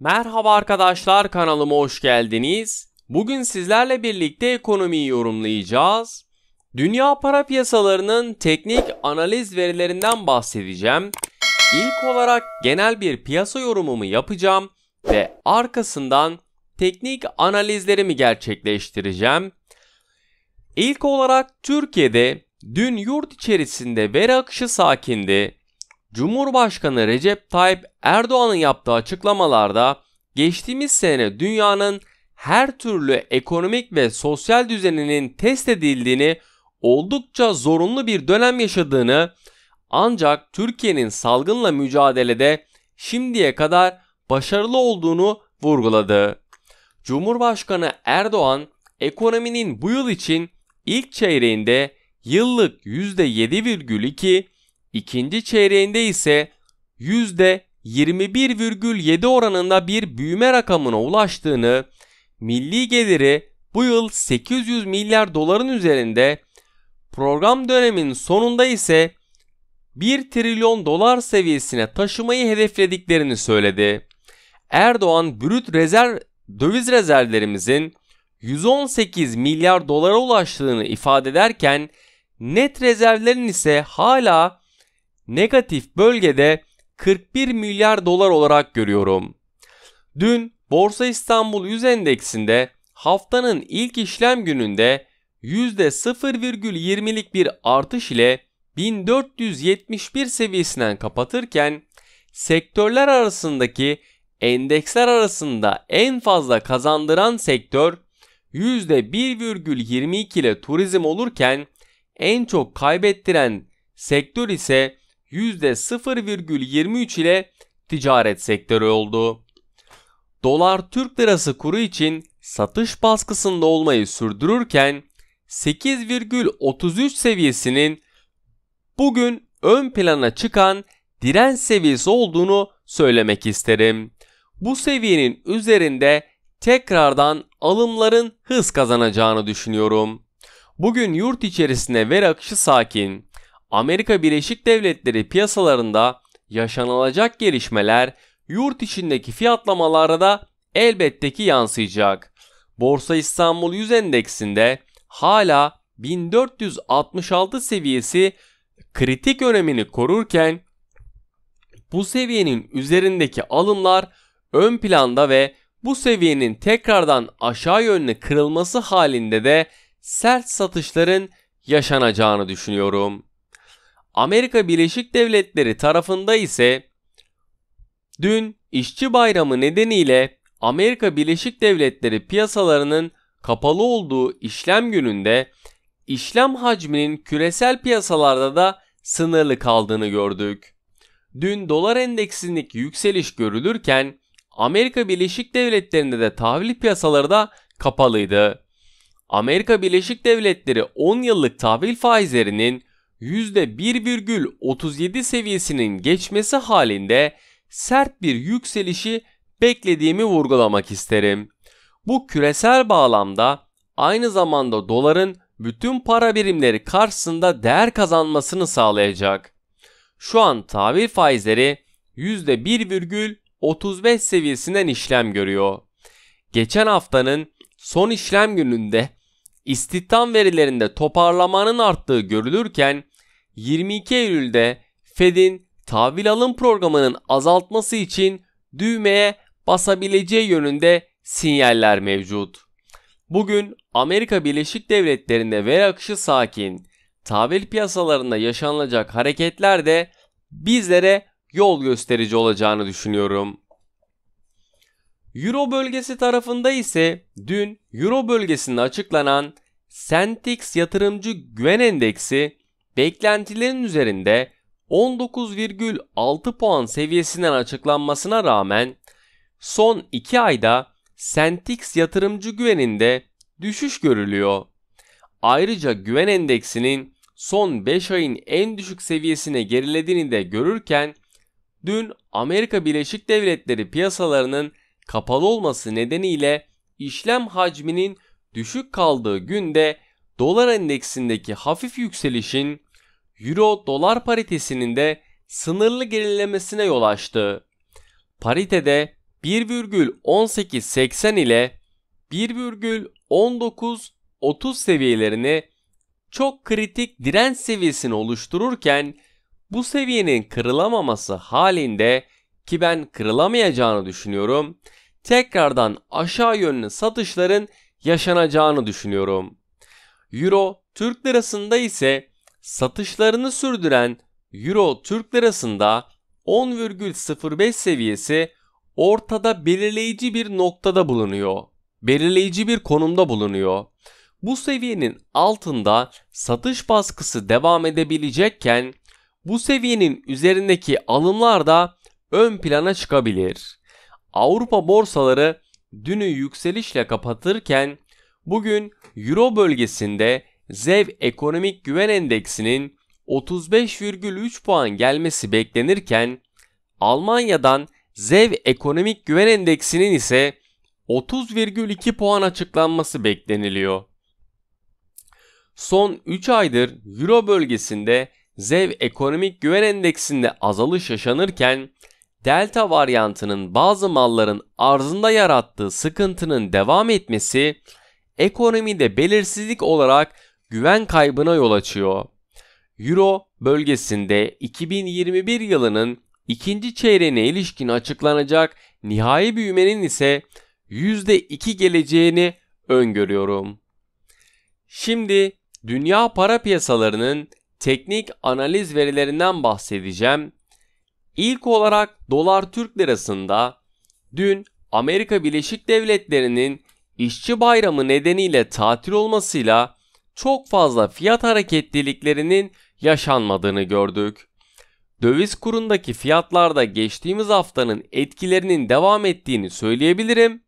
Merhaba arkadaşlar, kanalıma hoş geldiniz. Bugün sizlerle birlikte ekonomiyi yorumlayacağız. Dünya para piyasalarının teknik analiz verilerinden bahsedeceğim. İlk olarak genel bir piyasa yorumumu yapacağım ve arkasından teknik analizlerimi gerçekleştireceğim. İlk olarak Türkiye'de dün yurt içerisinde veri akışı sakindi. Cumhurbaşkanı Recep Tayyip Erdoğan'ın yaptığı açıklamalarda geçtiğimiz sene dünyanın her türlü ekonomik ve sosyal düzeninin test edildiğini, oldukça zorunlu bir dönem yaşadığını, ancak Türkiye'nin salgınla mücadelede şimdiye kadar başarılı olduğunu vurguladı. Cumhurbaşkanı Erdoğan, ekonominin bu yıl için ilk çeyreğinde yıllık %7,2, İkinci çeyreğinde ise %21,7 oranında bir büyüme rakamına ulaştığını, milli geliri bu yıl 800 milyar doların üzerinde, program dönemin sonunda ise 1 trilyon dolar seviyesine taşımayı hedeflediklerini söyledi. Erdoğan, brüt döviz rezervlerimizin 118 milyar dolara ulaştığını ifade ederken, net rezervlerin ise hala negatif bölgede 41 milyar dolar olarak görüyorum. Dün Borsa İstanbul 100 endeksinde haftanın ilk işlem gününde %0,20'lik bir artış ile 1471 seviyesinden kapatırken, sektörler arasındaki endeksler arasında en fazla kazandıran sektör %1,22 ile turizm olurken, en çok kaybettiren sektör ise %0,23 ile ticaret sektörü oldu. Dolar Türk lirası kuru için satış baskısında olmayı sürdürürken 8,33 seviyesinin bugün ön plana çıkan direnç seviyesi olduğunu söylemek isterim. Bu seviyenin üzerinde tekrardan alımların hız kazanacağını düşünüyorum. Bugün yurt içerisinde veri akışı sakin. Amerika Birleşik Devletleri piyasalarında yaşanılacak gelişmeler yurt içindeki fiyatlamalara da elbette ki yansıyacak. Borsa İstanbul 100 endeksinde hala 1466 seviyesi kritik önemini korurken, bu seviyenin üzerindeki alımlar ön planda ve bu seviyenin tekrardan aşağı yönlü kırılması halinde de sert satışların yaşanacağını düşünüyorum. Amerika Birleşik Devletleri tarafında ise dün İşçi Bayramı nedeniyle Amerika Birleşik Devletleri piyasalarının kapalı olduğu işlem gününde işlem hacminin küresel piyasalarda da sınırlı kaldığını gördük. Dün dolar endeksindeki yükseliş görülürken Amerika Birleşik Devletleri'nde de tahvil piyasaları da kapalıydı. Amerika Birleşik Devletleri 10 yıllık tahvil faizlerinin %1,37 seviyesinin geçmesi halinde sert bir yükselişi beklediğimi vurgulamak isterim. Bu küresel bağlamda aynı zamanda doların bütün para birimleri karşısında değer kazanmasını sağlayacak. Şu an tahvil faizleri %1,35 seviyesinden işlem görüyor. Geçen haftanın son işlem gününde istihdam verilerinde toparlamanın arttığı görülürken 22 Eylül'de Fed'in tahvil alım programının azaltması için düğmeye basabileceği yönünde sinyaller mevcut. Bugün Amerika Birleşik Devletleri'nde veri akışı sakin, tahvil piyasalarında yaşanılacak hareketler de bizlere yol gösterici olacağını düşünüyorum. Euro bölgesi tarafında ise dün Euro bölgesinde açıklanan Sentix Yatırımcı Güven Endeksi beklentilerin üzerinde 19,6 puan seviyesinden açıklanmasına rağmen son 2 ayda Sentix Yatırımcı Güven'inde düşüş görülüyor. Ayrıca güven endeksinin son 5 ayın en düşük seviyesine gerilediğini de görürken, dün Amerika Birleşik Devletleri piyasalarının kapalı olması nedeniyle işlem hacminin düşük kaldığı günde dolar endeksindeki hafif yükselişin euro dolar paritesinin de sınırlı gerilemesine yol açtı. Paritede 1,1880 ile 1,1930 seviyelerini çok kritik direnç seviyesini oluştururken bu seviyenin kırılamaması halinde, ki ben kırılamayacağını düşünüyorum, tekrardan aşağı yönlü satışların yaşanacağını düşünüyorum. Euro Türk lirasında ise satışlarını sürdüren Euro Türk lirasında 10,05 seviyesi ortada belirleyici bir noktada bulunuyor. Belirleyici bir konumda bulunuyor. Bu seviyenin altında satış baskısı devam edebilecekken bu seviyenin üzerindeki alımlar da ön plana çıkabilir. Avrupa borsaları dünü yükselişle kapatırken bugün Euro bölgesinde ZEV Ekonomik Güven Endeksinin 35,3 puan gelmesi beklenirken Almanya'dan ZEV Ekonomik Güven Endeksinin ise 30,2 puan açıklanması bekleniliyor. Son 3 aydır Euro bölgesinde ZEV Ekonomik Güven Endeksinde azalış yaşanırken Delta varyantının bazı malların arzında yarattığı sıkıntının devam etmesi ekonomide belirsizlik olarak güven kaybına yol açıyor. Euro bölgesinde 2021 yılının ikinci çeyreğine ilişkin açıklanacak nihai büyümenin ise %2 geleceğini öngörüyorum. Şimdi dünya para piyasalarının teknik analiz verilerinden bahsedeceğim. İlk olarak dolar Türk lirasında dün Amerika Birleşik Devletleri'nin İşçi Bayramı nedeniyle tatil olmasıyla çok fazla fiyat hareketliliklerinin yaşanmadığını gördük. Döviz kurundaki fiyatlarda geçtiğimiz haftanın etkilerinin devam ettiğini söyleyebilirim.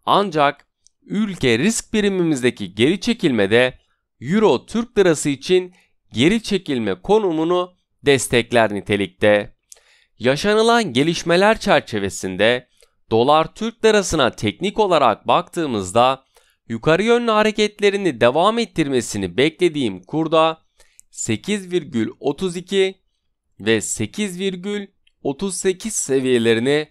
Ancak ülke risk birimimizdeki geri çekilmede Euro Türk lirası için geri çekilme konumunu destekler nitelikte. Yaşanılan gelişmeler çerçevesinde dolar Türk lirasına teknik olarak baktığımızda yukarı yönlü hareketlerini devam ettirmesini beklediğim kurda 8,32 ve 8,38 seviyelerini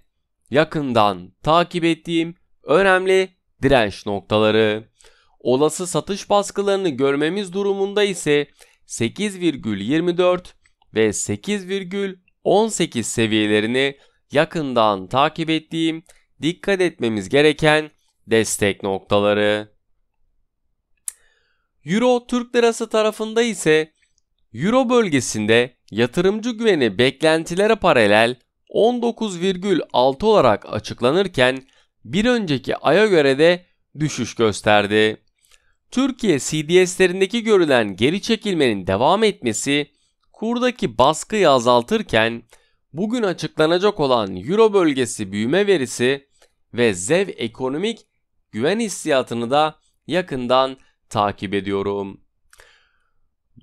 yakından takip ettiğim önemli direnç noktaları. Olası satış baskılarını görmemiz durumunda ise 8,24 ve 8,18 seviyelerini yakından takip ettiğim, dikkat etmemiz gereken destek noktaları. Euro Türk lirası tarafında ise Euro bölgesinde yatırımcı güveni beklentilere paralel 19,6 olarak açıklanırken bir önceki aya göre de düşüş gösterdi. Türkiye CDS'lerindeki görülen geri çekilmenin devam etmesi kurdaki baskıyı azaltırken bugün açıklanacak olan Euro bölgesi büyüme verisi ve ZEV ekonomik güven hissiyatını da yakından takip ediyorum.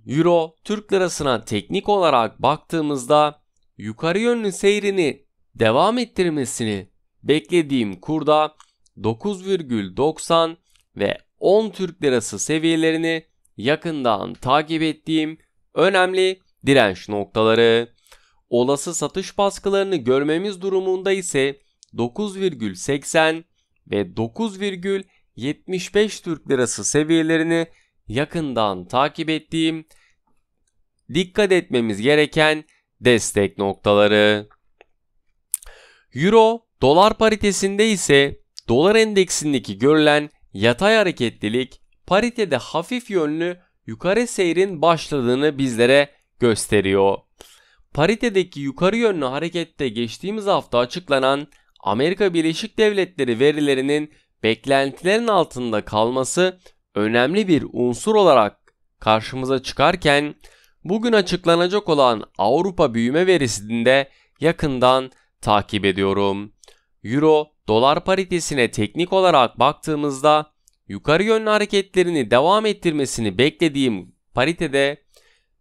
Euro Türk lirasına teknik olarak baktığımızda yukarı yönlü seyrini devam ettirmesini beklediğim kurda 9,90 ve 10 Türk lirası seviyelerini yakından takip ettiğim önemli direnç noktaları. Olası satış baskılarını görmemiz durumunda ise 9,80 ve 9,75 Türk lirası seviyelerini yakından takip ettiğim, dikkat etmemiz gereken destek noktaları. Euro dolar paritesinde ise dolar endeksindeki görülen yatay hareketlilik paritede hafif yönlü yukarı seyrin başladığını bizlere gösteriyor. Paritedeki yukarı yönlü harekette geçtiğimiz hafta açıklanan Amerika Birleşik Devletleri verilerinin beklentilerin altında kalması önemli bir unsur olarak karşımıza çıkarken bugün açıklanacak olan Avrupa büyüme verisini de yakından takip ediyorum. Euro dolar paritesine teknik olarak baktığımızda yukarı yönlü hareketlerini devam ettirmesini beklediğim paritede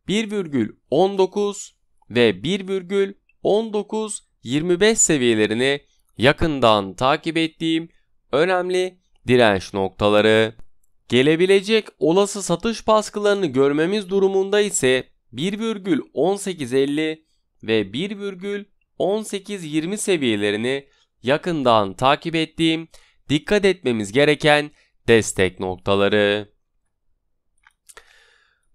1,19 ve 1,1925 seviyelerini yakından takip ettiğim önemli direnç noktaları. Gelebilecek olası satış baskılarını görmemiz durumunda ise 1,1850 ve 1,1820 seviyelerini yakından takip ettiğim, dikkat etmemiz gereken destek noktaları.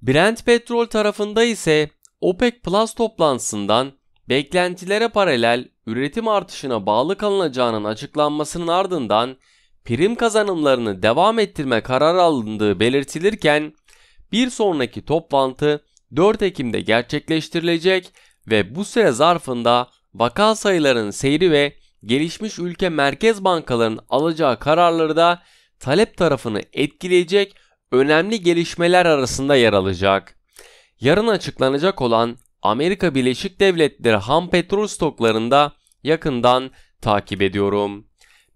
Brent petrol tarafında ise OPEC Plus toplantısından beklentilere paralel üretim artışına bağlı kalınacağının açıklanmasının ardından prim kazanımlarını devam ettirme kararı alındığı belirtilirken bir sonraki toplantı 4 Ekim'de gerçekleştirilecek ve bu süre zarfında vaka sayılarının seyri ve gelişmiş ülke merkez bankalarının alacağı kararları da talep tarafını etkileyecek önemli gelişmeler arasında yer alacak. Yarın açıklanacak olan Amerika Birleşik Devletleri ham petrol stoklarında yakından takip ediyorum.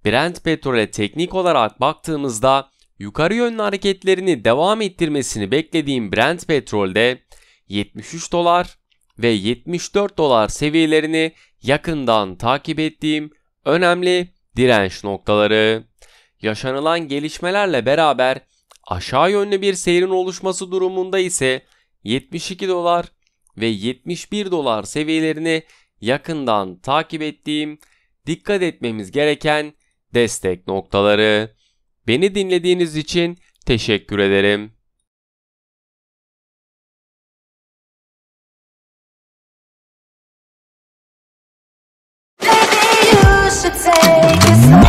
Brent petrole teknik olarak baktığımızda yukarı yönlü hareketlerini devam ettirmesini beklediğim Brent petrolde 73 dolar ve 74 dolar seviyelerini yakından takip ettiğim önemli direnç noktaları. Yaşanılan gelişmelerle beraber aşağı yönlü bir seyrin oluşması durumunda ise 72 dolar ve 71 dolar seviyelerini yakından takip ettiğim, dikkat etmemiz gereken destek noktaları. Beni dinlediğiniz için teşekkür ederim. Maybe you should take a